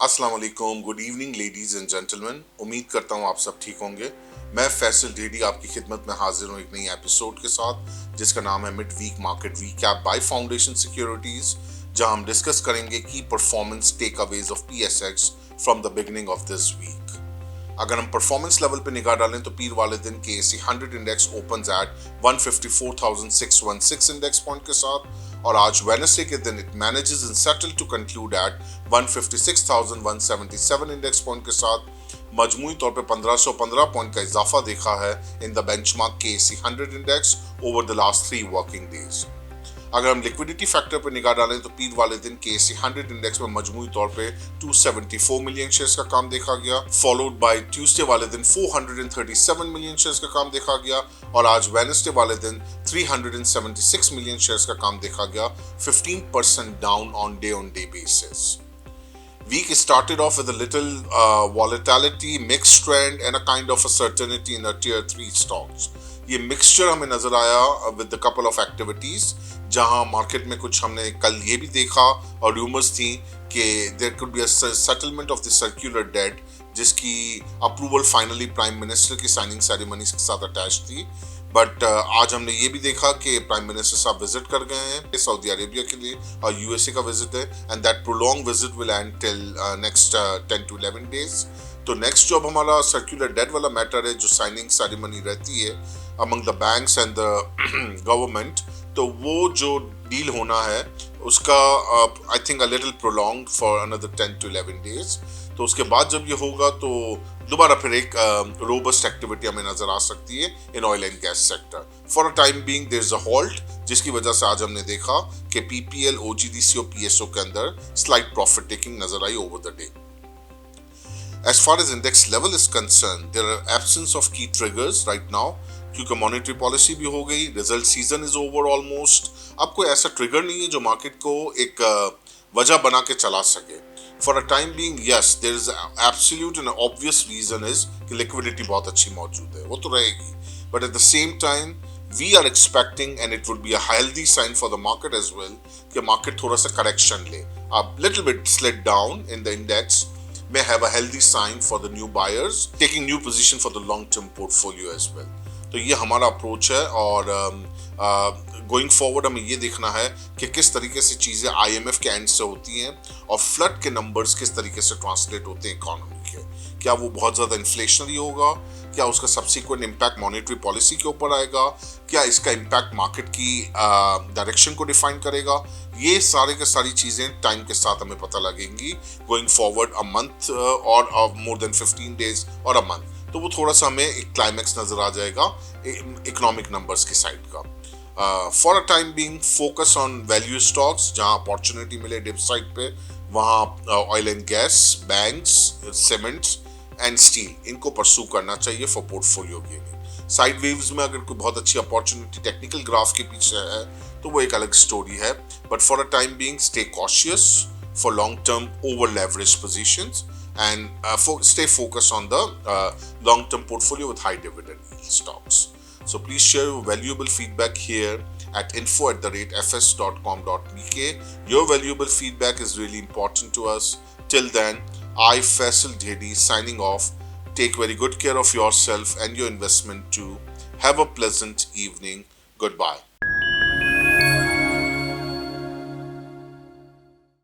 अस्सलाम वालेकुम, good evening ladies and gentleman. उम्मीद करता हूँ आप सब ठीक होंगे। मैं फैसल ढेडी आपकी खिदमत में हाजिर हूँ एक नई एपिसोड के साथ जिसका नाम है mid week market recap by Foundation Securities, जहां हम डिस्कस करेंगे की performance takeaways of PSX from the beginning of this week. अगर हम परफॉर्मेंस लेवल पे निगाह डालें तो पीर वाले दिन के एसी 100 index opens at 154,616 index point के साथ, और आज वेडनेसडे के दिन it manages in settle to conclude at 156,177 index point के साथ। मजमूई तौर पे 1515 पॉइंट का इजाफा देखा है इन द बेंचमार्क के एसी 100 index over the last 3 working days. अगर हम लिक्विडिटी फैक्टर पर निगाह डालें तो पीर वाले दिन के एसी 100 इंडेक्स में मजमूई तौर पे 274 मिलियन शेयर्स का काम देखा गया, फॉलोड बाय ट्यूसडे वाले दिन 437 मिलियन शेयर्स का काम देखा गया, और आज वेडनेसडे वाले दिन 376 मिलियन शेयर्स का काम देखा गया, 15% down on day basis. Week started off with a little volatility, mixed trend and a kind of a certainty in a tier 3 stocks. ये मिक्सचर हमें नजर आया with the couple of activities, जहां market में कुछ हमने कल ये भी देखा और रूमर्स थी कि there could be a settlement of the circular debt, जिसकी अप्रूवल फाइनली प्राइम मिनिस्टर की साइनिंग सेरेमनी के साथ अटैच थी। बट आज हमने ये भी देखा कि प्राइम मिनिस्टर साहब विजिट कर गए हैं सऊदी अरेबिया के लिए, और यूएसए का विजिट है, and that prolong visit will and till next 10 to 11 days. तो नेक्स्ट जो अब हमारा सर्कुलर डेट वाला मैटर है, जो साइनिंग सेरेमनी रहती है among the banks and the government, तो वो जो डील होना है उसका I think a little prolong for another 10 to 11 days. तो उसके बाद जब ये होगा तो दोबारा फिर एक रोबस्ट एक्टिविटी हमें नजर आ सकती है in oil and gas sector. For a time being there is a halt, जिसकी वजह से आज हमने देखा कि पीपीएल, ओजीडीसी और पीएसओ के अंदर स्लाइट प्रॉफिट टेकिंग नजर आई over the day. As far as index level is concerned, there are absence of key triggers right now, क्योंकि मॉनेटरी पॉलिसी भी हो गई, result season is over almost. अब कोई ऐसा ट्रिगर नहीं है जो मार्केट को एक वजह बना के चला सके। For a time being yes, there is absolute and obvious reason is कि लिक्विडिटी बहुत अच्छी मौजूद है, वो तो रहेगी, but at the same time we are expecting and it would be a healthy sign for the market as well कि market थोड़ा सा करेक्शन ले, अब little bit slid down in the index may have a healthy sign for the new buyers taking new position for the long term portfolio as well. तो ये हमारा approach है, और गोइंग फॉरवर्ड हमें ये देखना है कि किस तरीके से चीज़ें आईएमएफ के एंड से होती हैं और फ्लड के नंबर्स किस तरीके से ट्रांसलेट होते हैं इकोनॉमी के। क्या वो बहुत ज़्यादा इन्फ्लेशनरी होगा, क्या उसका सब्सिक्वेंट इम्पैक्ट मॉनेटरी पॉलिसी के ऊपर आएगा, क्या इसका इम्पैक्ट मार्केट की डायरेक्शन को डिफाइन करेगा, ये सारे के सारी चीज़ें टाइम के साथ हमें पता लगेंगी गोइंग फॉरवर्ड अ मंथ और मोर देन 15 डेज और अ मंथ। तो वो थोड़ा सा हमें एक क्लाइमैक्स नजर आ जाएगा इकोनॉमिक नंबर्स की साइड का। For a time being focus on value stocks, जहां अपॉर्चुनिटी मिले डिप साइड पे, वहां oil and gas, banks, cements and steel, इनको परसू करना चाहिए for portfolio gaining. Side waves में अगर कोई बहुत अच्छी अपॉर्चुनिटी टेक्निकल ग्राफ के पीछे है तो वो एक अलग स्टोरी है, but for a time being stay cautious for long term over leverage positions and stay focused on the long-term portfolio with high dividend yield stocks. So please share your valuable feedback here at info@fs.com.bk. Your valuable feedback is really important to us. Till then, I Faisal Dhedi signing off. Take very good care of yourself and your investment too. Have a pleasant evening. Goodbye.